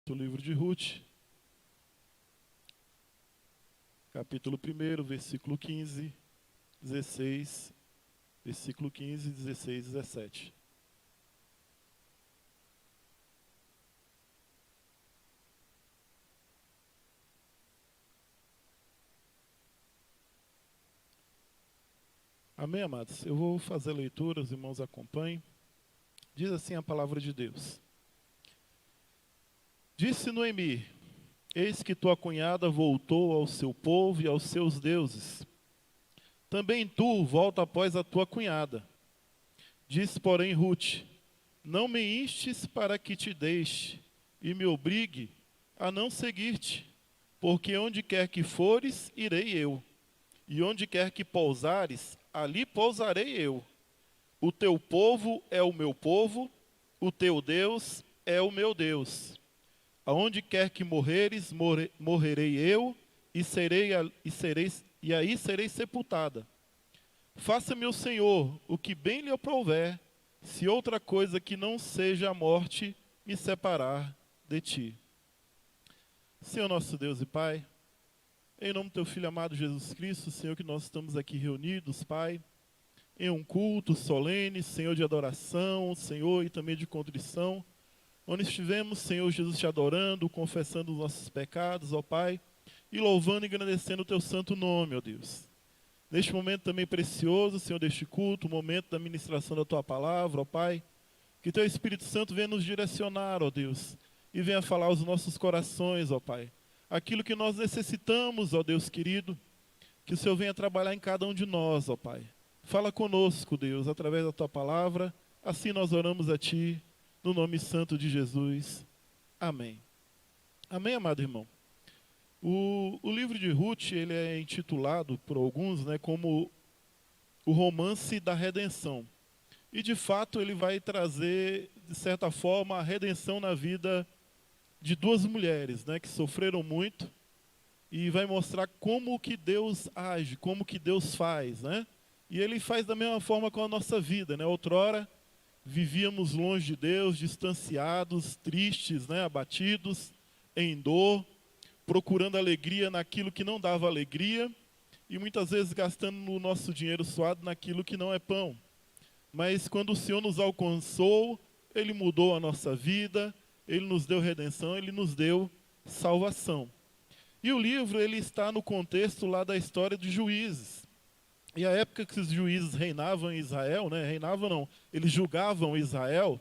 Do livro de Ruth, capítulo 1, versículo 15, 16, versículo 15, 16 e 17. Amém, amados? Eu vou fazer a leitura, os irmãos acompanhem. Diz assim a palavra de Deus. Disse Noemi: Eis que tua cunhada voltou ao seu povo e aos seus deuses. Também tu volta após a tua cunhada. Disse, porém, Ruth: Não me instes para que te deixe e me obrigue a não seguir-te, porque onde quer que fores, irei eu, e onde quer que pousares, ali pousarei eu. O teu povo é o meu povo, o teu Deus é o meu Deus. Aonde quer que morreres, morrerei eu, e aí serei sepultada. Faça-me o Senhor o que bem lhe aprouver, se outra coisa que não seja a morte me separar de ti. Senhor nosso Deus e Pai, em nome do teu Filho amado Jesus Cristo, Senhor, que nós estamos aqui reunidos, Pai, em um culto solene, Senhor, de adoração, Senhor, e também de contrição, onde estivemos, Senhor Jesus, te adorando, confessando os nossos pecados, ó Pai, e louvando e engrandecendo o teu santo nome, ó Deus. Neste momento também precioso, Senhor, deste culto, o momento da ministração da tua palavra, ó Pai, que teu Espírito Santo venha nos direcionar, ó Deus, e venha falar aos nossos corações, ó Pai, aquilo que nós necessitamos, ó Deus querido, que o Senhor venha trabalhar em cada um de nós, ó Pai. Fala conosco, Deus, através da tua palavra, assim nós oramos a ti, no nome santo de Jesus. Amém. Amém, amado irmão? O livro de Ruth, ele é intitulado por alguns, né, como o romance da redenção. E, de fato, ele vai trazer, de certa forma, a redenção na vida de duas mulheres, né, que sofreram muito, e vai mostrar como que Deus age, como que Deus faz, né? E ele faz da mesma forma com a nossa vida, né? Outrora, vivíamos longe de Deus, distanciados, tristes, né, abatidos, em dor, procurando alegria naquilo que não dava alegria e muitas vezes gastando o nosso dinheiro suado naquilo que não é pão. Mas quando o Senhor nos alcançou, Ele mudou a nossa vida, Ele nos deu redenção, Ele nos deu salvação. E o livro ele está no contexto lá da história de Juízes. E a época que os juízes reinavam em Israel, né, reinavam não, eles julgavam Israel,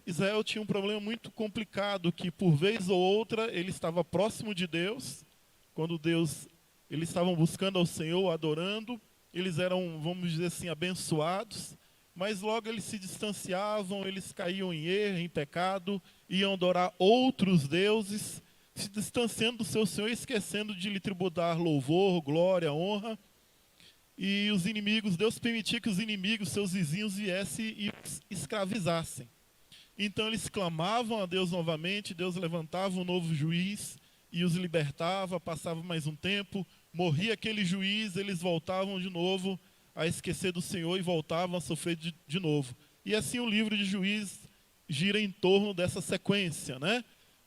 Israel tinha um problema muito complicado, que por vez ou outra ele estava próximo de Deus, quando eles estavam buscando ao Senhor, adorando, eles eram, vamos dizer assim, abençoados, mas logo eles se distanciavam, eles caíam em erro, em pecado, iam adorar outros deuses, se distanciando do seu Senhor, esquecendo de lhe tributar louvor, glória, honra. E os inimigos, Deus permitia que os inimigos, seus vizinhos, viessem e os escravizassem. Então eles clamavam a Deus novamente, Deus levantava um novo juiz e os libertava, passava mais um tempo, morria aquele juiz, eles voltavam de novo a esquecer do Senhor e voltavam a sofrer de novo. E assim o livro de Juízes gira em torno dessa sequência, né?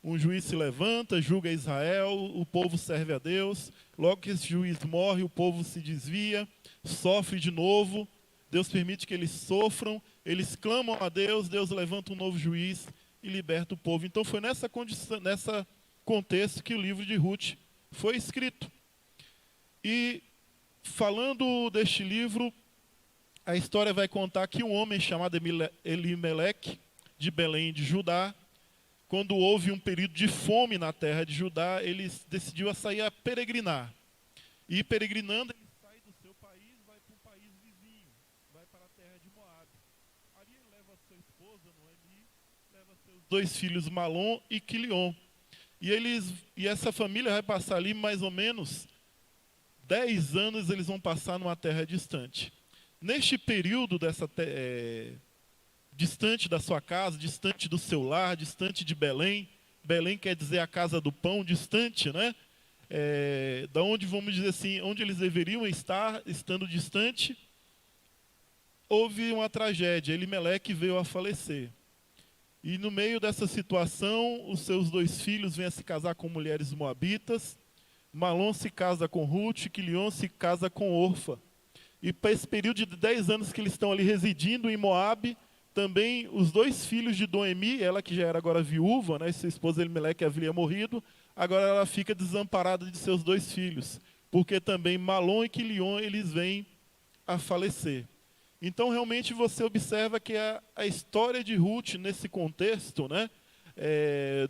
Um juiz se levanta, julga Israel, o povo serve a Deus. Logo que esse juiz morre, o povo se desvia, sofre de novo. Deus permite que eles sofram, eles clamam a Deus, Deus levanta um novo juiz e liberta o povo. Então foi nessa condição, nessa contexto que o livro de Ruth foi escrito. E falando deste livro, a história vai contar que um homem chamado Elimeleque, de Belém de Judá, quando houve um período de fome na terra de Judá, ele decidiu sair a peregrinar. E peregrinando, ele sai do seu país, vai para um país vizinho, vai para a terra de Moabe. Ali ele leva sua esposa, Noemi, leva seus dois filhos, Malom e Quilion. E essa família vai passar ali mais ou menos 10 anos, eles vão passar numa terra distante. Neste período distante da sua casa, distante do seu lar, distante de Belém. Belém quer dizer a casa do pão, distante, né? Da onde, vamos dizer assim, onde eles deveriam estar, estando distante, houve uma tragédia. Elimeleque veio a falecer. E no meio dessa situação, os seus 2 filhos vêm a se casar com mulheres moabitas. Malom se casa com Ruth, Quilion se casa com Orfa. E para esse período de 10 anos que eles estão ali residindo em Moabe, também os 2 filhos de Noemi, ela que já era agora viúva, né, sua esposa Elimeleque havia morrido, agora ela fica desamparada de seus 2 filhos, porque também Malom e Quilion eles vêm a falecer. Então realmente você observa que a história de Ruth nesse contexto, né,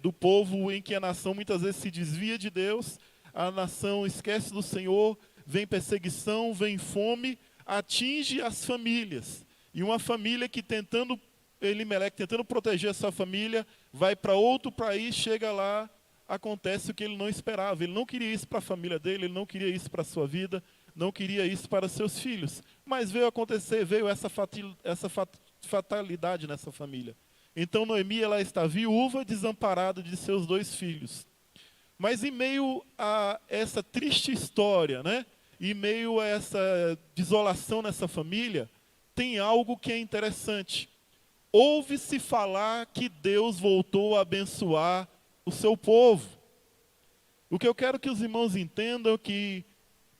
do povo em que a nação muitas vezes se desvia de Deus, a nação esquece do Senhor, vem perseguição, vem fome, atinge as famílias. E uma família que Elimeleque tentando proteger a sua família, vai para outro país, chega lá, acontece o que ele não esperava. Ele não queria isso para a família dele, ele não queria isso para a sua vida, não queria isso para seus filhos. Mas veio acontecer, veio essa fatalidade nessa família. Então Noemi ela está viúva, desamparada de seus 2 filhos. Mas em meio a essa triste história, né? Em meio a essa desolação nessa família, tem algo que é interessante. Ouve-se falar que Deus voltou a abençoar o seu povo. O que eu quero que os irmãos entendam é que,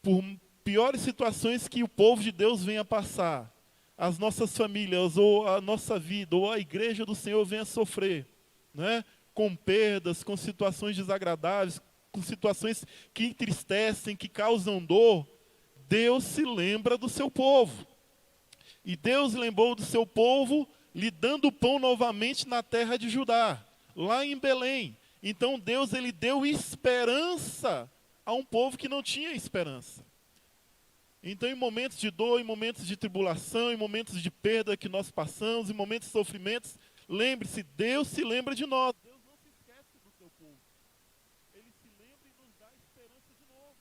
por piores situações que o povo de Deus venha passar, as nossas famílias, ou a nossa vida, ou a igreja do Senhor venha sofrer, né? Com perdas, com situações desagradáveis, com situações que entristecem, que causam dor, Deus se lembra do seu povo. E Deus lembrou do seu povo, lhe dando pão novamente na terra de Judá, lá em Belém. Então Deus ele deu esperança a um povo que não tinha esperança. Então em momentos de dor, em momentos de tribulação, em momentos de perda que nós passamos, em momentos de sofrimentos, lembre-se, Deus se lembra de nós. Deus não se esquece do seu povo. Ele se lembra e nos dá esperança de novo.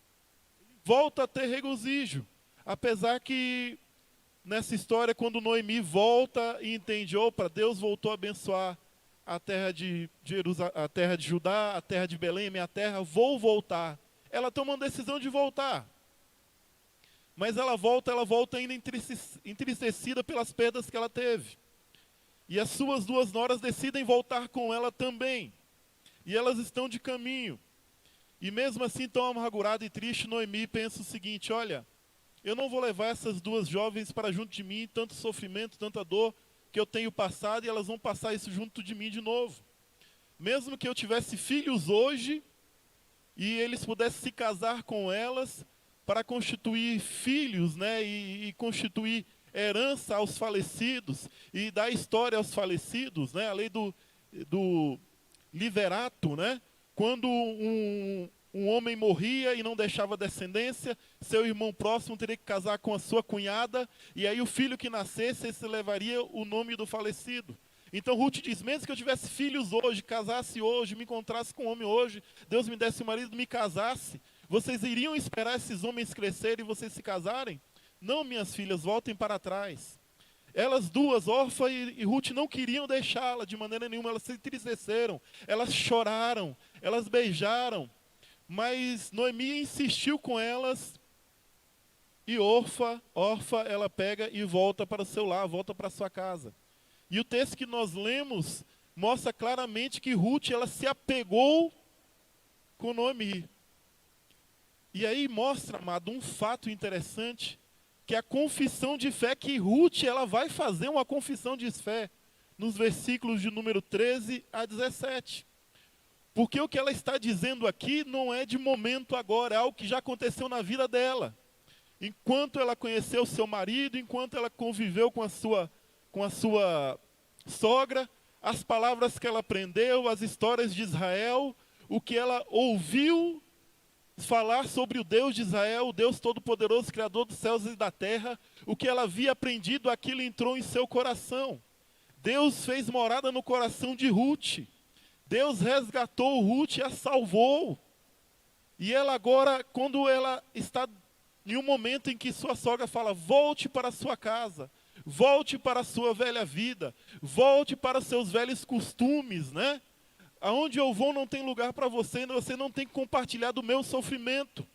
Ele volta a ter regozijo. Apesar que nessa história, quando Noemi volta e entende, opa, Deus voltou a abençoar a terra de a terra de Judá, a terra de Belém, minha terra, vou voltar. Ela toma uma decisão de voltar. Mas ela volta ainda entristecida pelas perdas que ela teve. E as suas 2 noras decidem voltar com ela também. E elas estão de caminho. E mesmo assim, tão amargurada e triste, Noemi pensa o seguinte, olha, eu não vou levar essas 2 jovens para junto de mim, tanto sofrimento, tanta dor que eu tenho passado, e elas vão passar isso junto de mim de novo. Mesmo que eu tivesse filhos hoje, e eles pudessem se casar com elas, para constituir filhos, né, e constituir herança aos falecidos, e dar história aos falecidos, né, a lei do liverato, né, quando um homem morria e não deixava descendência, seu irmão próximo teria que casar com a sua cunhada, e aí o filho que nascesse, esse levaria o nome do falecido. Então Ruth diz, mesmo que eu tivesse filhos hoje, casasse hoje, me encontrasse com um homem hoje, Deus me desse um marido, me casasse, vocês iriam esperar esses homens crescerem e vocês se casarem? Não, minhas filhas, voltem para trás. Elas 2, Orfa e Ruth, não queriam deixá-la de maneira nenhuma, elas se entristeceram, elas choraram, elas beijaram, mas Noemi insistiu com elas, e Orfa, ela pega e volta para o seu lar, volta para a sua casa. E o texto que nós lemos mostra claramente que Ruth, ela se apegou com Noemi. E aí mostra, amado, um fato interessante, que a confissão de fé que Ruth, ela vai fazer uma confissão de fé, nos versículos de número 13 a 17. Porque o que ela está dizendo aqui não é de momento agora, é algo que já aconteceu na vida dela. Enquanto ela conheceu seu marido, enquanto ela conviveu com a sua sogra, as palavras que ela aprendeu, as histórias de Israel, o que ela ouviu falar sobre o Deus de Israel, o Deus Todo-Poderoso, Criador dos céus e da terra, o que ela havia aprendido, aquilo entrou em seu coração. Deus fez morada no coração de Ruth. Deus resgatou Ruth e a salvou. E ela agora, quando ela está em um momento em que sua sogra fala, volte para a sua casa, volte para a sua velha vida, volte para os seus velhos costumes, né? Aonde eu vou não tem lugar para você não tem que compartilhar do meu sofrimento.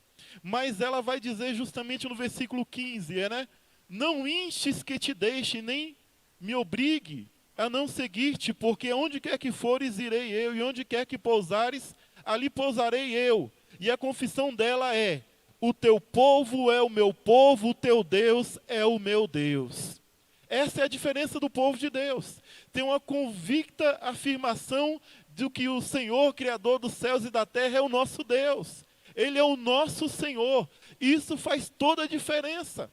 Mas ela vai dizer justamente no versículo 15, né? Não instes que te deixe, nem me obrigue a não seguir-te, porque onde quer que fores, irei eu, e onde quer que pousares, ali pousarei eu. E a confissão dela é: o teu povo é o meu povo, o teu Deus é o meu Deus. Essa é a diferença do povo de Deus. Tem uma convicta afirmação de que o Senhor, Criador dos céus e da terra, é o nosso Deus. Ele é o nosso Senhor. Isso faz toda a diferença.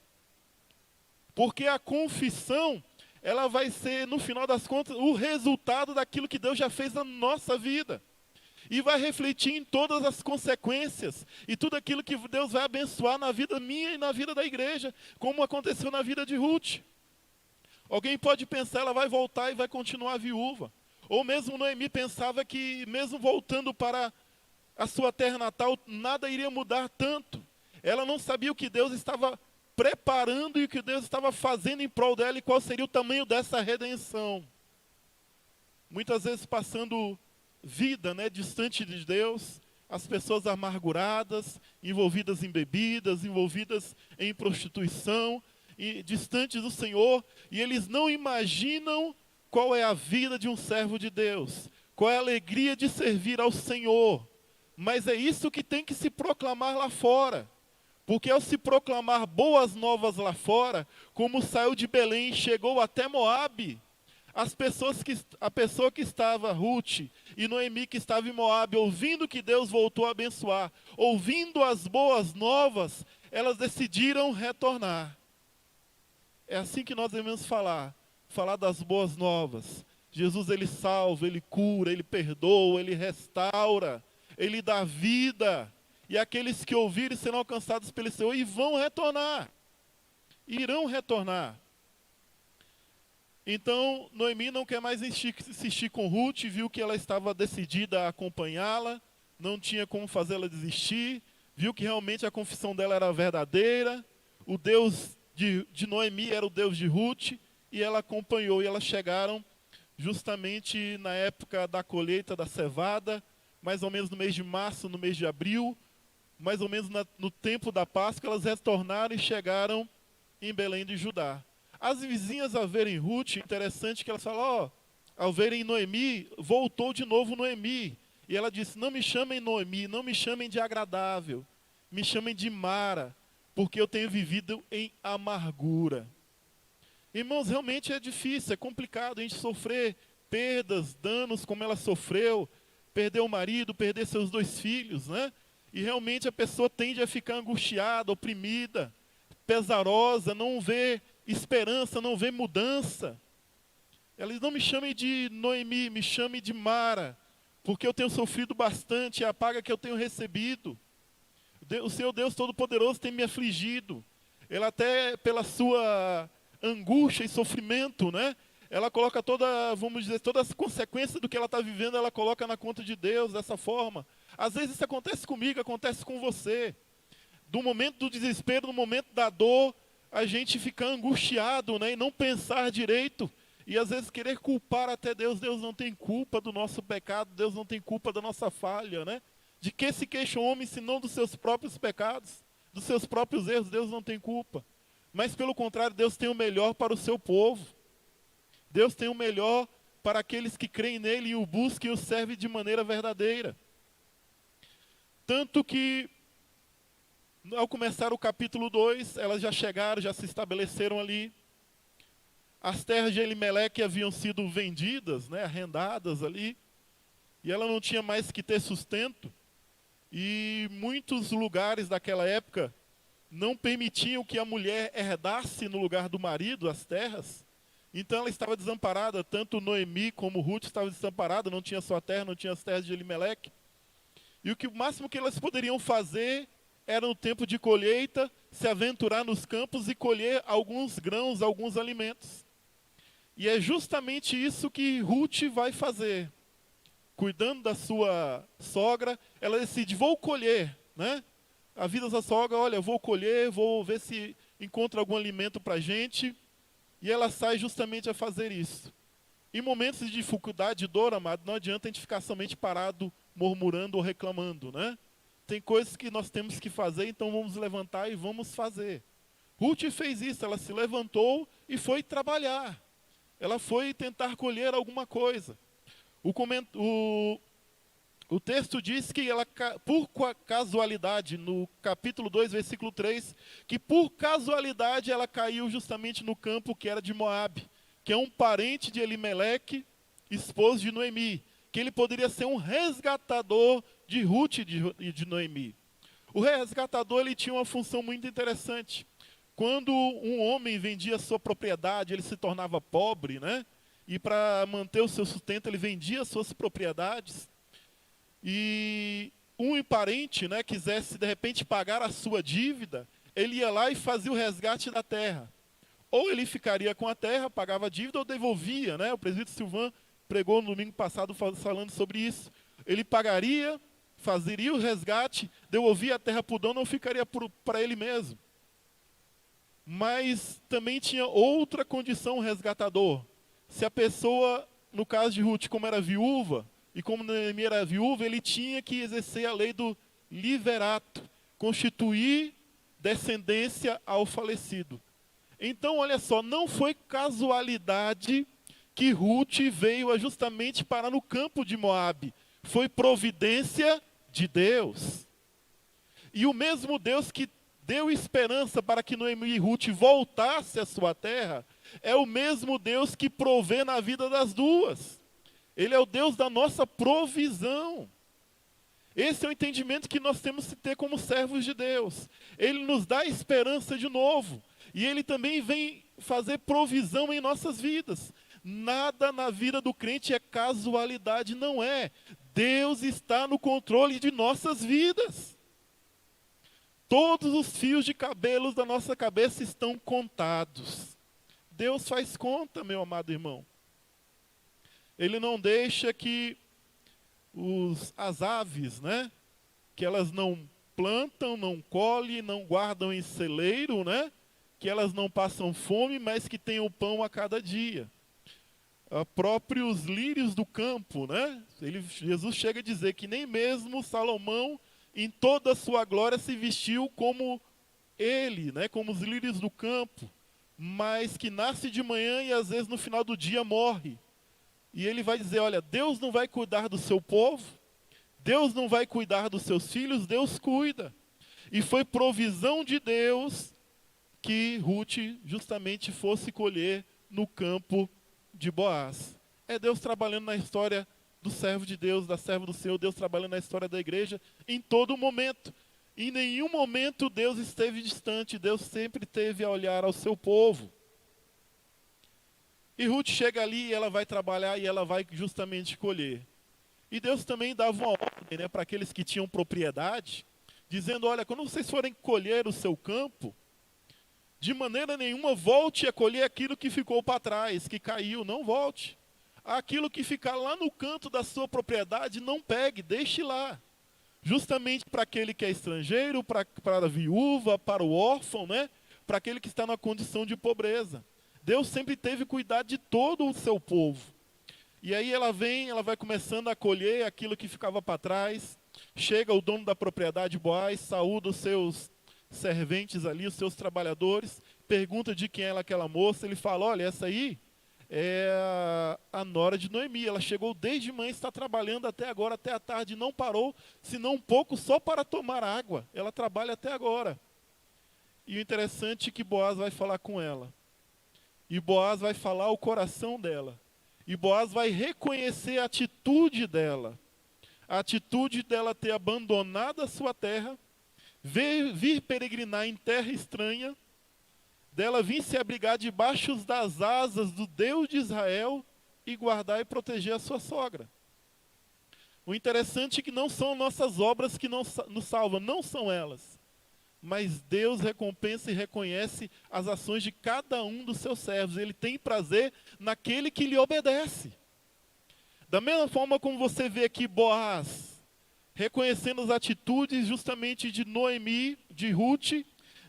Porque a confissão, ela vai ser, no final das contas, o resultado daquilo que Deus já fez na nossa vida. E vai refletir em todas as consequências e tudo aquilo que Deus vai abençoar na vida minha e na vida da igreja, como aconteceu na vida de Ruth. Alguém pode pensar, ela vai voltar e vai continuar viúva. Ou mesmo Noemi pensava que, mesmo voltando para a sua terra natal, nada iria mudar tanto. Ela não sabia o que Deus estava preparando e o que Deus estava fazendo em prol dela e qual seria o tamanho dessa redenção. Muitas vezes passando vida, distante de Deus, as pessoas amarguradas, envolvidas em bebidas, envolvidas em prostituição, e distantes do Senhor, e eles não imaginam qual é a vida de um servo de Deus, qual é a alegria de servir ao Senhor. Mas é isso que tem que se proclamar lá fora. Porque ao se proclamar boas novas lá fora, como saiu de Belém e chegou até Moabe, a pessoa que estava, Ruth, e Noemi que estava em Moabe, ouvindo que Deus voltou a abençoar, ouvindo as boas novas, elas decidiram retornar. É assim que nós devemos falar das boas novas. Jesus, ele salva, ele cura, ele perdoa, ele restaura, ele dá vida. E aqueles que ouvirem serão alcançados pelo Senhor e vão retornar. Irão retornar. Então, Noemi não quer mais insistir com Ruth, viu que ela estava decidida a acompanhá-la, não tinha como fazê-la desistir, viu que realmente a confissão dela era verdadeira, o Deus de Noemi era o Deus de Ruth, e ela acompanhou, e elas chegaram justamente na época da colheita da cevada, mais ou menos no mês de março, no mês de abril, mais ou menos no tempo da Páscoa, elas retornaram e chegaram em Belém de Judá. As vizinhas, ao verem Ruth, interessante que elas falam, ao verem Noemi, voltou de novo Noemi. E ela disse, não me chamem Noemi, não me chamem de agradável, me chamem de Mara, porque eu tenho vivido em amargura. Irmãos, realmente é difícil, é complicado a gente sofrer perdas, danos como ela sofreu, perder o marido, perder seus 2 filhos, né? E realmente a pessoa tende a ficar angustiada, oprimida, pesarosa, não vê esperança, não vê mudança. Elas não me chamem de Noemi, me chamem de Mara, porque eu tenho sofrido bastante, é a paga que eu tenho recebido. O Senhor Deus Todo-Poderoso tem me afligido. Ela até pela sua angústia e sofrimento, ela coloca todas as consequências do que ela está vivendo, ela coloca na conta de Deus dessa forma. Às vezes isso acontece comigo, acontece com você. Do momento do desespero, no momento da dor, a gente fica angustiado, e não pensar direito. E às vezes querer culpar até Deus. Deus não tem culpa do nosso pecado, Deus não tem culpa da nossa falha, De que se queixa o homem, senão dos seus próprios pecados, dos seus próprios erros? Deus não tem culpa. Mas pelo contrário, Deus tem o melhor para o seu povo. Deus tem o melhor para aqueles que creem nele e o buscam e o servem de maneira verdadeira. Tanto que, ao começar o capítulo 2, elas já chegaram, já se estabeleceram ali. As terras de Elimeleque haviam sido vendidas, arrendadas ali. E ela não tinha mais que ter sustento. E muitos lugares daquela época não permitiam que a mulher herdasse no lugar do marido as terras. Então ela estava desamparada, tanto Noemi como Ruth estavam desamparadas, não tinha sua terra, não tinha as terras de Elimeleque. E o máximo que elas poderiam fazer era no tempo de colheita, se aventurar nos campos e colher alguns grãos, alguns alimentos. E é justamente isso que Ruth vai fazer. Cuidando da sua sogra, ela decide, vou colher, Avisa a sogra, olha, vou colher, vou ver se encontro algum alimento para a gente. E ela sai justamente a fazer isso. Em momentos de dificuldade, de dor, amado, não adianta a gente ficar somente parado, murmurando ou reclamando, Tem coisas que nós temos que fazer, então vamos levantar e vamos fazer. Ruth fez isso, ela se levantou e foi trabalhar. Ela foi tentar colher alguma coisa. O texto diz que ela, por casualidade, no capítulo 2, versículo 3, que por casualidade ela caiu justamente no campo que era de Moabe, que é um parente de Elimeleque, esposo de Noemi, que ele poderia ser um resgatador de Ruth e de Noemi. O resgatador ele tinha uma função muito interessante. Quando um homem vendia sua propriedade, ele se tornava pobre, né? E para manter o seu sustento, ele vendia suas propriedades. E um parente, né, quisesse de repente pagar a sua dívida, ele ia lá e fazia o resgate da terra. Ou ele ficaria com a terra, pagava a dívida, ou devolvia, né? O presbítero Silvan pregou no domingo passado falando sobre isso. Ele pagaria, fazeria o resgate, devolvia a terra para o dono, ou ficaria para ele mesmo. Mas também tinha outra condição resgatador. Se a pessoa, no caso de Ruth, como era viúva, e como Noemi era viúva, ele tinha que exercer a lei do liverato, constituir descendência ao falecido. Então, olha só, não foi casualidade que Ruth veio justamente parar no campo de Moabe. Foi providência de Deus. E o mesmo Deus que deu esperança para que Noemi e Ruth voltassem à sua terra, é o mesmo Deus que provê na vida das duas. Ele é o Deus da nossa provisão. Esse é o entendimento que nós temos que ter como servos de Deus. Ele nos dá esperança de novo. E Ele também vem fazer provisão em nossas vidas. Nada na vida do crente é casualidade, não é. Deus está no controle de nossas vidas. Todos os fios de cabelos da nossa cabeça estão contados. Deus faz conta, meu amado irmão. Ele não deixa que as aves, né, que elas não plantam, não colhem, não guardam em celeiro, né, que elas não passam fome, mas que têm o pão a cada dia. Próprios lírios do campo, né, Jesus chega a dizer que nem mesmo Salomão, em toda a sua glória, se vestiu como ele, né, como os lírios do campo, mas que nasce de manhã e às vezes no final do dia morre. E ele vai dizer, olha, Deus não vai cuidar do seu povo, Deus não vai cuidar dos seus filhos, Deus cuida. E foi provisão de Deus que Ruth justamente fosse colher no campo de Boaz. É Deus trabalhando na história do servo de Deus, da serva do Senhor, Deus trabalhando na história da igreja em todo momento. Em nenhum momento Deus esteve distante, Deus sempre teve a olhar ao seu povo. E Ruth chega ali e ela vai trabalhar e ela vai justamente colher. E Deus também dava uma ordem, né, para aqueles que tinham propriedade, dizendo, olha, quando vocês forem colher o seu campo, de maneira nenhuma volte a colher aquilo que ficou para trás, que caiu, não volte. Aquilo que ficar lá no canto da sua propriedade, não pegue, deixe lá. Justamente para aquele que é estrangeiro, para a viúva, para o órfão, né, para aquele que está na condição de pobreza. Deus sempre teve cuidado de todo o seu povo. E aí ela vai começando a colher aquilo que ficava para trás. Chega o dono da propriedade, Boaz, saúda os seus serventes ali, os seus trabalhadores, pergunta de quem é aquela moça. Ele fala, olha, essa aí é a nora de Noemi. Ela chegou desde manhã, está trabalhando até agora, até a tarde, não parou, senão um pouco só para tomar água. Ela trabalha até agora. E o interessante é que Boaz vai falar com ela. E Boaz vai falar o coração dela. E Boaz vai reconhecer a atitude dela. A atitude dela ter abandonado a sua terra, vir peregrinar em terra estranha, dela vir se abrigar debaixo das asas do Deus de Israel e guardar e proteger a sua sogra. O interessante é que não são nossas obras que nos salvam, não são elas. Mas Deus recompensa e reconhece as ações de cada um dos seus servos. Ele tem prazer naquele que lhe obedece. Da mesma forma como você vê aqui Boaz, reconhecendo as atitudes justamente de Noemi, de Ruth,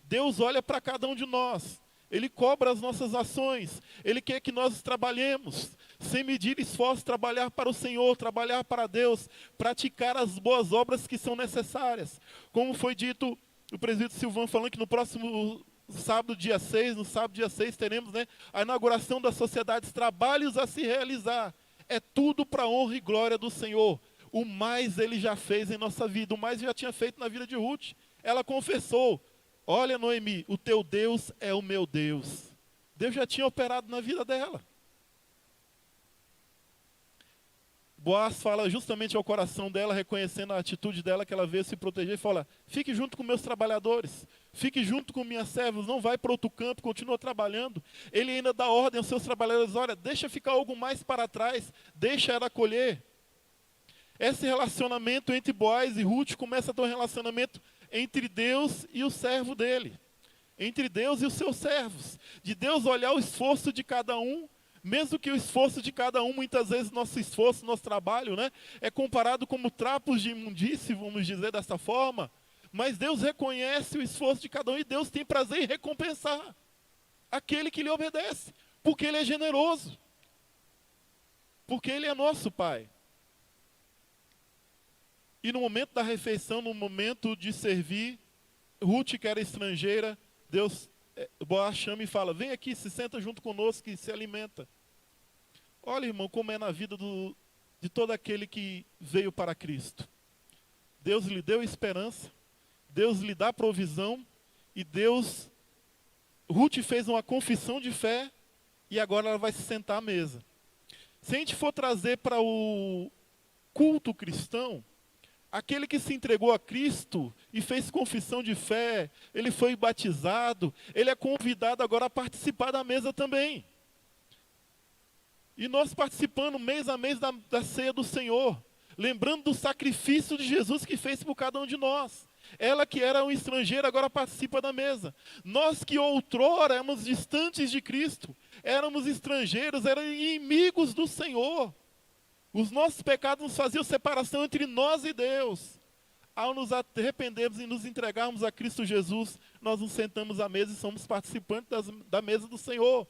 Deus olha para cada um de nós. Ele cobra as nossas ações. Ele quer que nós trabalhemos, sem medir esforço, trabalhar para o Senhor, trabalhar para Deus, praticar as boas obras que são necessárias. Como foi dito o presbítero Silvan falando que no próximo sábado dia 6, no sábado dia 6 teremos, né, a inauguração das sociedades, trabalhos a se realizar. É tudo para a honra e glória do Senhor. O mais Ele já fez em nossa vida, o mais Ele já tinha feito na vida de Ruth. Ela confessou, olha Noemi, o teu Deus é o meu Deus. Deus já tinha operado na vida dela. Boaz fala justamente ao coração dela, reconhecendo a atitude dela, que ela veio se proteger e fala, fique junto com meus trabalhadores, fique junto com minhas servas, não vai para outro campo, continua trabalhando. Ele ainda dá ordem aos seus trabalhadores, olha, deixa ficar algo mais para trás, deixa ela colher. Esse relacionamento entre Boaz e Ruth começa a ter um relacionamento entre Deus e o servo dele, entre Deus e os seus servos, de Deus olhar o esforço de cada um, mesmo que o esforço de cada um, muitas vezes nosso esforço, nosso trabalho, né, é comparado como trapos de imundície, vamos dizer dessa forma, mas Deus reconhece o esforço de cada um e Deus tem prazer em recompensar aquele que lhe obedece, porque Ele é generoso, porque Ele é nosso Pai. E no momento da refeição, no momento de servir, Ruth, que era estrangeira, Boaz chama e fala, vem aqui, se senta junto conosco e se alimenta. Olha, irmão, como é na vida de todo aquele que veio para Cristo. Deus lhe deu esperança, Deus lhe dá provisão, e Ruth fez uma confissão de fé, e agora ela vai se sentar à mesa. Se a gente for trazer para o culto cristão, aquele que se entregou a Cristo e fez confissão de fé, ele foi batizado, ele é convidado agora a participar da mesa também. E nós participando mês a mês da ceia do Senhor, lembrando do sacrifício de Jesus que fez por cada um de nós. Ela que era um estrangeiro agora participa da mesa. Nós que outrora éramos distantes de Cristo, éramos estrangeiros, éramos inimigos do Senhor. Os nossos pecados nos faziam separação entre nós e Deus. Ao nos arrependermos e nos entregarmos a Cristo Jesus, nós nos sentamos à mesa e somos participantes da mesa do Senhor.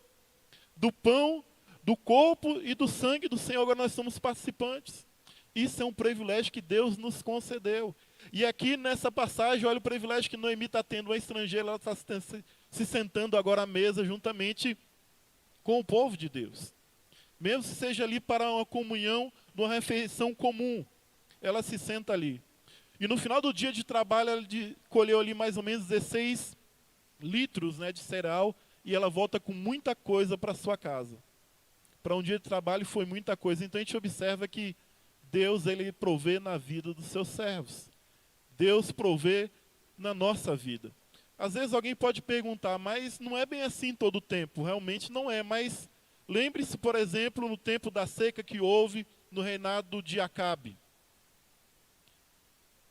Do pão, do corpo e do sangue do Senhor, agora nós somos participantes. Isso é um privilégio que Deus nos concedeu. E aqui nessa passagem, olha o privilégio que Noemi está tendo, uma estrangeira, ela está se sentando agora à mesa juntamente com o povo de Deus. Mesmo que seja ali para uma comunhão, numa refeição comum, ela se senta ali. E no final do dia de trabalho, ela colheu ali mais ou menos 16 litros, né, de cereal, e ela volta com muita coisa para sua casa. Para um dia de trabalho foi muita coisa. Então a gente observa que Deus, Ele provê na vida dos seus servos. Deus provê na nossa vida. Às vezes alguém pode perguntar, mas não é bem assim todo o tempo. Realmente não é, mas lembre-se, por exemplo, no tempo da seca que houve no reinado de Acabe.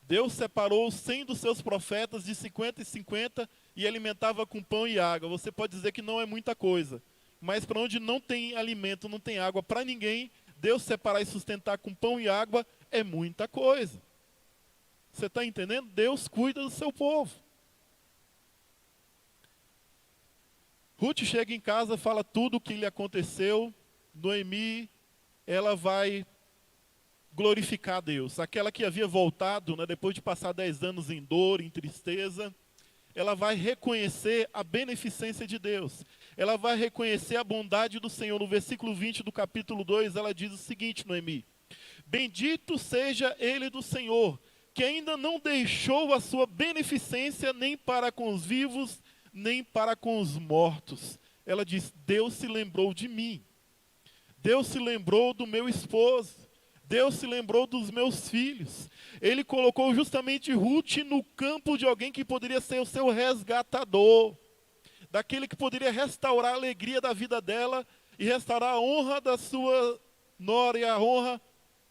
Deus separou 100 dos seus profetas de 50 e 50 e alimentava com pão e água. Você pode dizer que não é muita coisa. Mas para onde não tem alimento, não tem água para ninguém, Deus separar e sustentar com pão e água é muita coisa. Você está entendendo? Deus cuida do seu povo. Ruth chega em casa, fala tudo o que lhe aconteceu. Noemi, ela vai glorificar a Deus. Aquela que havia voltado, né, depois de passar 10 anos em dor, em tristeza, ela vai reconhecer a beneficência de Deus. Ela vai reconhecer a bondade do Senhor. No versículo 20 do capítulo 2, ela diz o seguinte, Noemi: bendito seja ele do Senhor, que ainda não deixou a sua beneficência nem para com os vivos, nem para com os mortos. Ela diz, Deus se lembrou de mim. Deus se lembrou do meu esposo. Deus se lembrou dos meus filhos. Ele colocou justamente Ruth no campo de alguém que poderia ser o seu resgatador. Daquele que poderia restaurar a alegria da vida dela e restaurar a honra da sua nora e a honra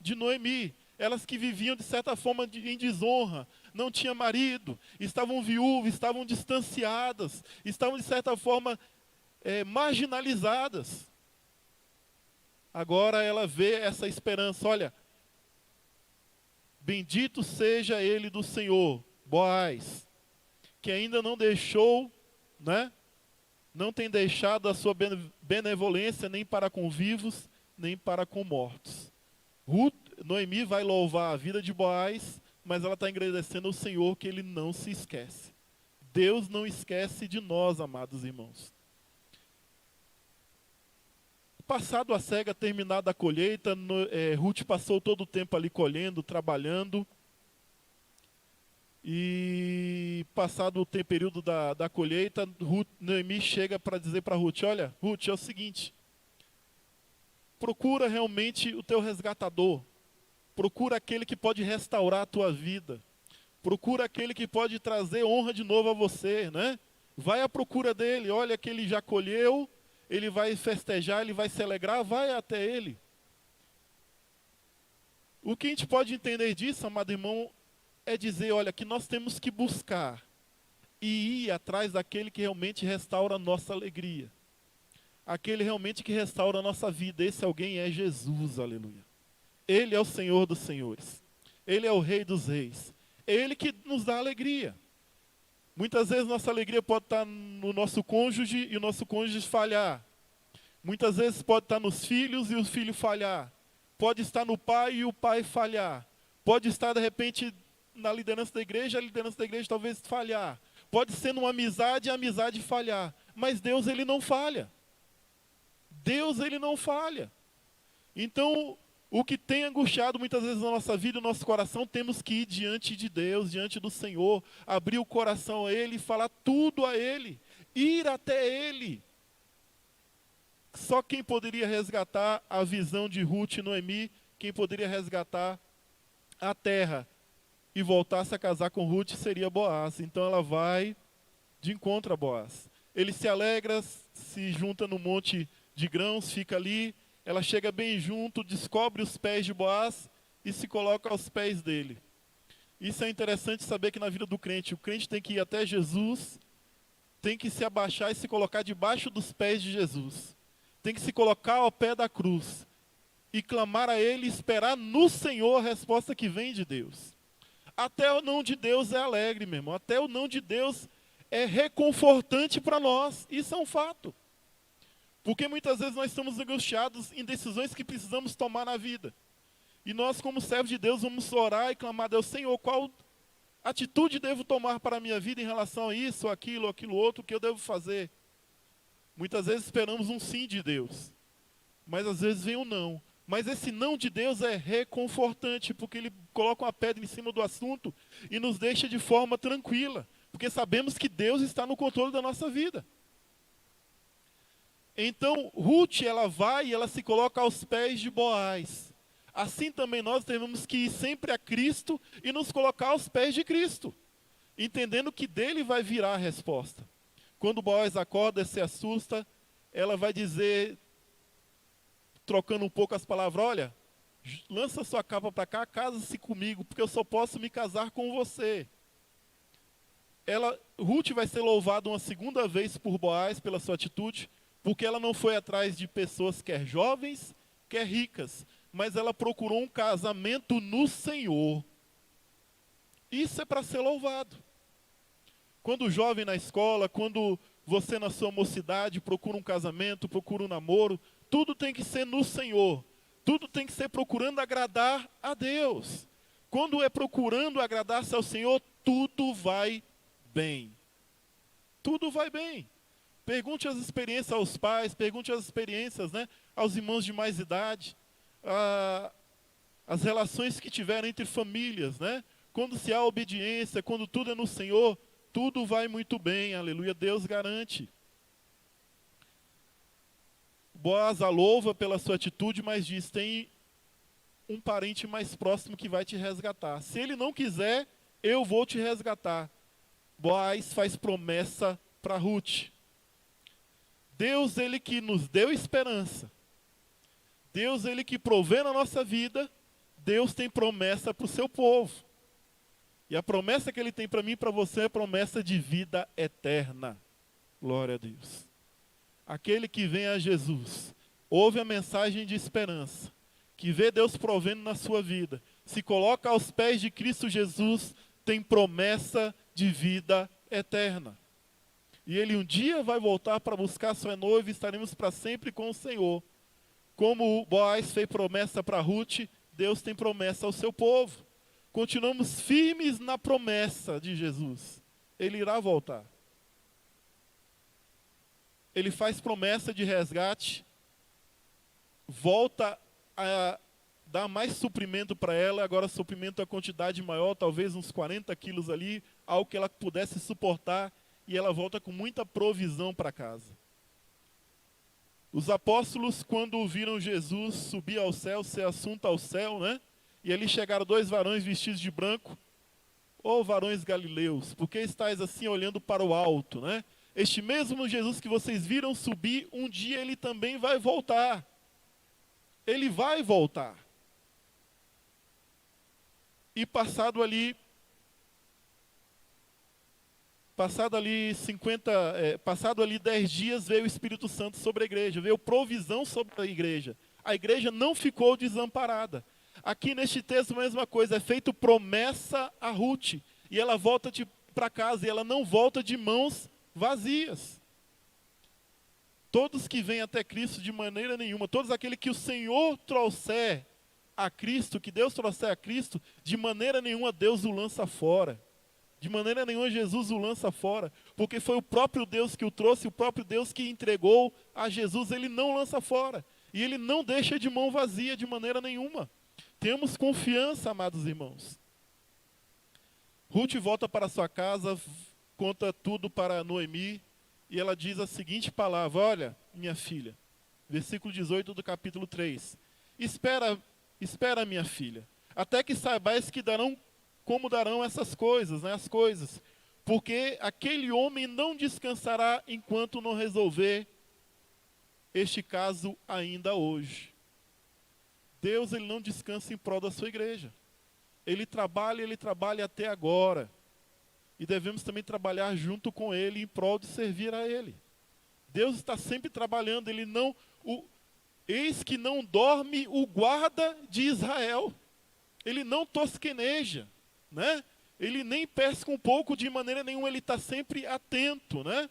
de Noemi. Elas que viviam de certa forma em desonra, não tinham marido, estavam viúvas, estavam distanciadas, estavam de certa forma marginalizadas. Agora ela vê essa esperança, olha, bendito seja ele do Senhor, Boaz, que ainda não deixou, né? Não tem deixado a sua benevolência nem para com vivos, nem para com mortos. Noemi vai louvar a vida de Boaz, mas ela está agradecendo ao Senhor que ele não se esquece. Deus não esquece de nós, amados irmãos. Passado a cega, terminada a colheita, Ruth passou todo o tempo ali colhendo, trabalhando. E passado o período da colheita, Noemi chega para dizer para Ruth, olha, Ruth, é o seguinte, procura realmente o teu resgatador, procura aquele que pode restaurar a tua vida, procura aquele que pode trazer honra de novo a você, né? Vai à procura dele, olha que ele já colheu, ele vai festejar, ele vai se alegrar, vai até ele. O que a gente pode entender disso, amado irmão, é dizer, olha, que nós temos que buscar e ir atrás daquele que realmente restaura a nossa alegria. Aquele realmente que restaura a nossa vida. Esse alguém é Jesus, aleluia. Ele é o Senhor dos senhores. Ele é o Rei dos reis. É Ele que nos dá alegria. Muitas vezes nossa alegria pode estar no nosso cônjuge e o nosso cônjuge falhar. Muitas vezes pode estar nos filhos e o filho falhar. Pode estar no pai e o pai falhar. Pode estar, de repente, na liderança da igreja, a liderança da igreja talvez falhar. Pode ser numa amizade e a amizade falhar. Mas Deus, ele não falha. Deus, ele não falha. Então, o que tem angustiado muitas vezes na nossa vida, no nosso coração, temos que ir diante de Deus, diante do Senhor, abrir o coração a Ele, falar tudo a Ele, ir até Ele. Só quem poderia resgatar a visão de Ruth e Noemi, quem poderia resgatar a terra e voltar-se a casar com Ruth seria Boaz. Então ela vai de encontro a Boaz. Ele se alegra, se junta no monte de grãos, fica ali. Ela chega bem junto, descobre os pés de Boaz e se coloca aos pés dele. Isso é interessante saber que na vida do crente, o crente tem que ir até Jesus, tem que se abaixar e se colocar debaixo dos pés de Jesus. Tem que se colocar ao pé da cruz e clamar a Ele e esperar no Senhor a resposta que vem de Deus. Até o não de Deus é alegre, meu irmão. Até o não de Deus é reconfortante para nós. Isso é um fato. Porque muitas vezes nós estamos angustiados em decisões que precisamos tomar na vida. E nós, como servos de Deus, vamos orar e clamar a Deus, Senhor, qual atitude devo tomar para a minha vida em relação a isso, aquilo outro, o que eu devo fazer? Muitas vezes esperamos um sim de Deus, mas às vezes vem um não. Mas esse não de Deus é reconfortante, porque Ele coloca uma pedra em cima do assunto e nos deixa de forma tranquila, porque sabemos que Deus está no controle da nossa vida. Então, Ruth, ela vai e ela se coloca aos pés de Boaz. Assim também nós devemos que ir sempre a Cristo e nos colocar aos pés de Cristo, entendendo que dele vai virar a resposta. Quando Boaz acorda e se assusta, ela vai dizer, trocando um pouco as palavras, olha, lança sua capa para cá, casa-se comigo, porque eu só posso me casar com você. Ruth vai ser louvada uma segunda vez por Boaz pela sua atitude, porque ela não foi atrás de pessoas quer jovens, quer ricas, mas ela procurou um casamento no Senhor. Isso é para ser louvado. Quando jovem na escola, quando você na sua mocidade procura um casamento, procura um namoro, tudo tem que ser no Senhor. Tudo tem que ser procurando agradar a Deus. Quando é procurando agradar-se ao Senhor, tudo vai bem. Tudo vai bem. Pergunte as experiências aos pais, pergunte as experiências, né, aos irmãos de mais idade, as relações que tiveram entre famílias, né? Quando se há obediência, quando tudo é no Senhor, tudo vai muito bem, aleluia, Deus garante. Boaz a louva pela sua atitude, mas diz, tem um parente mais próximo que vai te resgatar. Se ele não quiser, eu vou te resgatar. Boaz faz promessa para Ruth. Deus, ele que nos deu esperança. Deus, ele que provê na nossa vida. Deus tem promessa para o seu povo. E a promessa que ele tem para mim e para você é promessa de vida eterna. Glória a Deus. Aquele que vem a Jesus, ouve a mensagem de esperança, que vê Deus provendo na sua vida, se coloca aos pés de Cristo Jesus, tem promessa de vida eterna. E ele um dia vai voltar para buscar sua noiva e estaremos para sempre com o Senhor. Como Boaz fez promessa para Ruth, Deus tem promessa ao seu povo. Continuamos firmes na promessa de Jesus. Ele irá voltar. Ele faz promessa de resgate, volta a dar mais suprimento para ela, agora suprimento a quantidade maior, talvez uns 40 quilos ali, algo que ela pudesse suportar, e ela volta com muita provisão para casa. Os apóstolos, quando viram Jesus subir ao céu, ser assunto ao céu, né? E ali chegaram 2 varões vestidos de branco, ó varões galileus, por que estáis assim olhando para o alto, né? Este mesmo Jesus que vocês viram subir, um dia ele também vai voltar. Ele vai voltar. E passado ali 10 dias, veio o Espírito Santo sobre a igreja, veio provisão sobre a igreja. A igreja não ficou desamparada. Aqui neste texto, a mesma coisa, é feito promessa a Ruth, e ela volta para casa, e ela não volta de mãos vazias. Todos que vêm até Cristo de maneira nenhuma, todos aqueles que o Senhor trouxer a Cristo, que Deus trouxer a Cristo, de maneira nenhuma Deus o lança fora. De maneira nenhuma Jesus o lança fora, porque foi o próprio Deus que o trouxe, o próprio Deus que entregou a Jesus, ele não lança fora. E ele não deixa de mão vazia de maneira nenhuma. Temos confiança, amados irmãos. Ruth volta para sua casa, conta tudo para Noemi, e ela diz a seguinte palavra: olha, minha filha, versículo 18 do capítulo 3. Espera, minha filha, até que saibais como darão essas coisas, né, as coisas. Porque aquele homem não descansará enquanto não resolver este caso ainda hoje. Deus, ele não descansa em prol da sua igreja. Ele trabalha até agora. E devemos também trabalhar junto com ele em prol de servir a ele. Deus está sempre trabalhando. Eis que não dorme o guarda de Israel. Ele não tosqueneja, né? Ele nem pesca um pouco de maneira nenhuma, ele está sempre atento, né?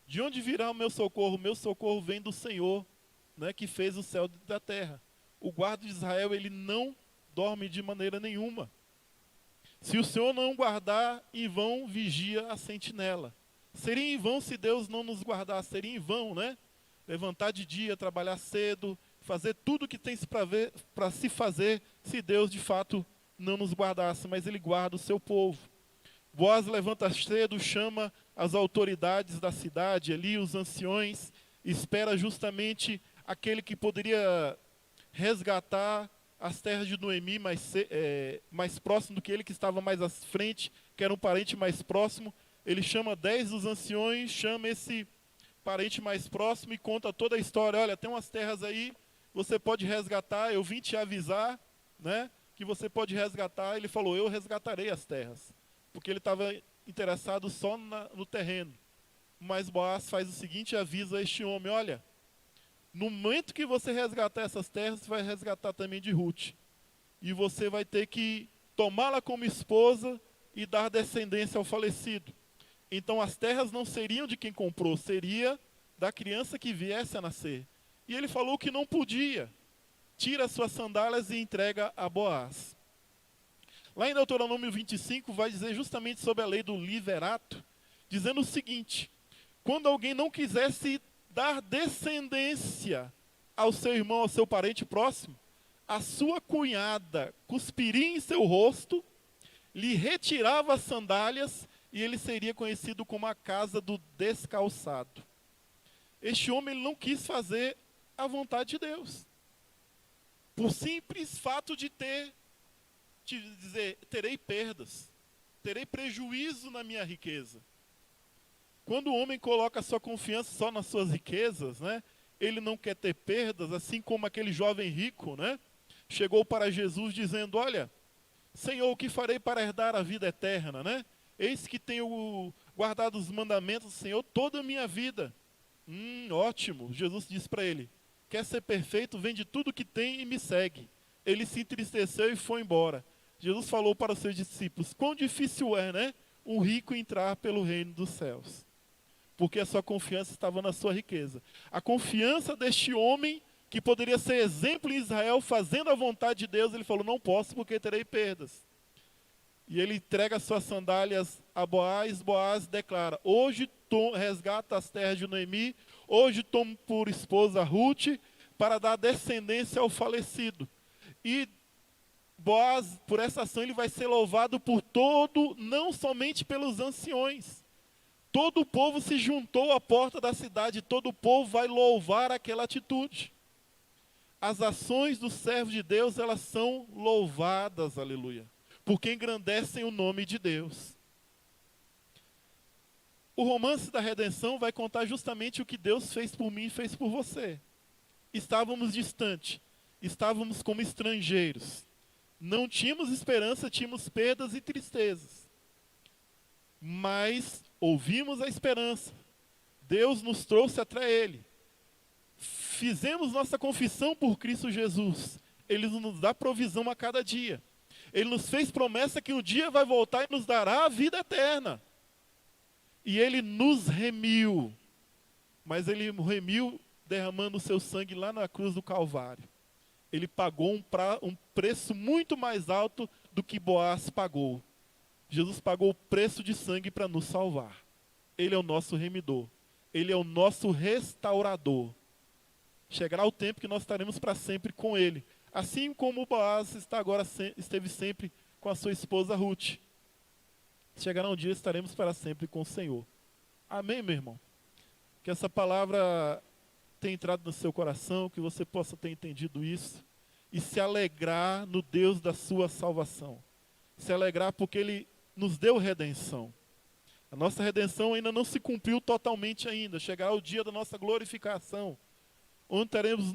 De onde virá o meu socorro? O meu socorro vem do Senhor, né, que fez o céu da terra. O guarda de Israel, ele não dorme de maneira nenhuma. Se o Senhor não guardar, em vão vigia a sentinela. Seria em vão se Deus não nos guardasse, seria em vão, né? Levantar de dia, trabalhar cedo, fazer tudo o que tem para se fazer, se Deus de fato não nos guardasse, mas ele guarda o seu povo. Boaz levanta cedo, chama as autoridades da cidade, ali os anciões, espera justamente aquele que poderia resgatar as terras de Noemi mais próximo do que ele, que estava mais à frente, que era um parente mais próximo. Ele chama 10 dos anciões, chama esse parente mais próximo e conta toda a história. Olha, tem umas terras aí, você pode resgatar, eu vim te avisar, né, que você pode resgatar. Ele falou, eu resgatarei as terras, porque ele estava interessado só no terreno. Mas Boaz faz o seguinte, avisa este homem, olha, no momento que você resgatar essas terras, você vai resgatar também de Ruth. E você vai ter que tomá-la como esposa e dar descendência ao falecido. Então as terras não seriam de quem comprou, seria da criança que viesse a nascer. E ele falou que não podia. Tira as suas sandálias e entrega a Boaz. Lá em Deuteronômio 25 vai dizer justamente sobre a lei do liverato, dizendo o seguinte: quando alguém não quisesse dar descendência ao seu irmão, ao seu parente próximo, a sua cunhada cuspiria em seu rosto, lhe retirava as sandálias e ele seria conhecido como a casa do descalçado. Este homem ele não quis fazer a vontade de Deus. Por simples fato de dizer, terei perdas, terei prejuízo na minha riqueza. Quando o homem coloca a sua confiança só nas suas riquezas, né, ele não quer ter perdas, assim como aquele jovem rico, né, chegou para Jesus dizendo, olha, Senhor, o que farei para herdar a vida eterna, né? Eis que tenho guardado os mandamentos do Senhor toda a minha vida. Ótimo. Jesus disse para ele, quer ser perfeito, vende tudo que tem e me segue. Ele se entristeceu e foi embora. Jesus falou para os seus discípulos, quão difícil é, né, um rico entrar pelo reino dos céus. Porque a sua confiança estava na sua riqueza. A confiança deste homem, que poderia ser exemplo em Israel, fazendo a vontade de Deus, ele falou, não posso porque terei perdas. E ele entrega suas sandálias a Boaz. Boaz declara: hoje resgata as terras de Noemi, hoje tomo por esposa Ruth, para dar descendência ao falecido. E Boaz, por essa ação, ele vai ser louvado por todo, não somente pelos anciões. Todo o povo se juntou à porta da cidade, todo o povo vai louvar aquela atitude. As ações dos servos de Deus, elas são louvadas, aleluia, porque engrandecem o nome de Deus. O romance da redenção vai contar justamente o que Deus fez por mim e fez por você. Estávamos distantes, estávamos como estrangeiros, não tínhamos esperança, tínhamos perdas e tristezas. Mas ouvimos a esperança, Deus nos trouxe até Ele. Fizemos nossa confissão por Cristo Jesus. Ele nos dá provisão a cada dia. Ele nos fez promessa que um dia vai voltar e nos dará a vida eterna. E Ele nos remiu. Mas Ele remiu derramando o seu sangue lá na cruz do Calvário. Ele pagou um preço muito mais alto do que Boaz pagou. Jesus pagou o preço de sangue para nos salvar. Ele é o nosso remidor. Ele é o nosso restaurador. Chegará o tempo que nós estaremos para sempre com Ele. Assim como Boaz esteve sempre com a sua esposa Ruth. Chegará um dia estaremos para sempre com o Senhor. Amém, meu irmão? Que essa palavra tenha entrado no seu coração, que você possa ter entendido isso e se alegrar no Deus da sua salvação. Se alegrar porque Ele nos deu redenção. A nossa redenção ainda não se cumpriu totalmente ainda. Chegará o dia da nossa glorificação, onde teremos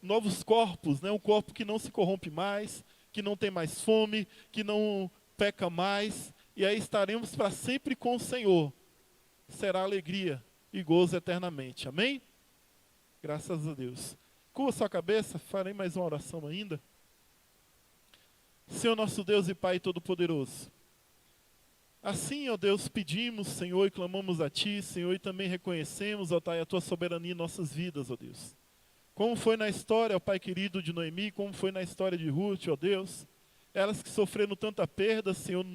novos corpos, né? Um corpo que não se corrompe mais, que não tem mais fome, que não peca mais, e aí estaremos para sempre com o Senhor. Será alegria e gozo eternamente. Amém? Graças a Deus. Curva sua cabeça, farei mais uma oração ainda. Senhor nosso Deus e Pai Todo-Poderoso, assim, ó Deus, pedimos, Senhor, e clamamos a Ti, Senhor, e também reconhecemos, ó Pai, a Tua soberania em nossas vidas, ó Deus. Como foi na história, ó Pai querido, de Noemi, como foi na história de Ruth, ó Deus, elas que sofreram tanta perda, Senhor,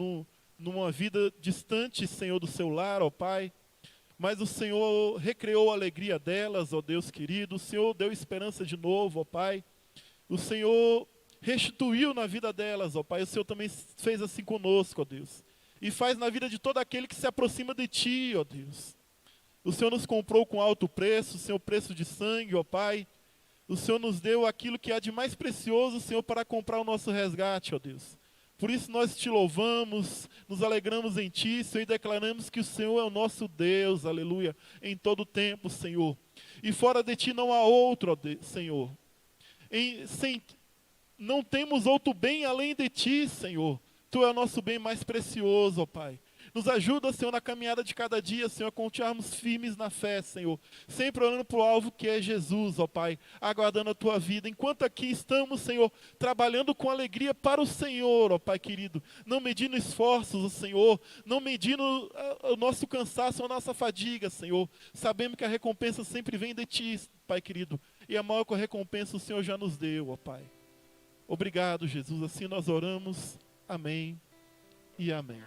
numa vida distante, Senhor, do seu lar, ó Pai, mas o Senhor recriou a alegria delas, ó Deus querido, o Senhor deu esperança de novo, ó Pai, o Senhor restituiu na vida delas, ó Pai, o Senhor também fez assim conosco, ó Deus, e faz na vida de todo aquele que se aproxima de Ti, ó Deus. O Senhor nos comprou com alto preço, Senhor, preço de sangue, ó Pai. O Senhor nos deu aquilo que há de mais precioso, Senhor, para comprar o nosso resgate, ó Deus. Por isso nós Te louvamos, nos alegramos em Ti, Senhor, e declaramos que o Senhor é o nosso Deus, aleluia, em todo o tempo, Senhor. E fora de Ti não há outro, ó Senhor. Não temos outro bem além de Ti, Senhor. Tu é o nosso bem mais precioso, ó Pai. Nos ajuda, Senhor, na caminhada de cada dia, Senhor, a continuarmos firmes na fé, Senhor. Sempre olhando para o alvo que é Jesus, ó Pai, aguardando a Tua vida. Enquanto aqui estamos, Senhor, trabalhando com alegria para o Senhor, ó Pai querido. Não medindo esforços, ó Senhor. Não medindo o nosso cansaço, a nossa fadiga, Senhor. Sabemos que a recompensa sempre vem de Ti, Pai querido. E a maior recompensa o Senhor já nos deu, ó Pai. Obrigado, Jesus. Assim nós oramos. Amém e amém.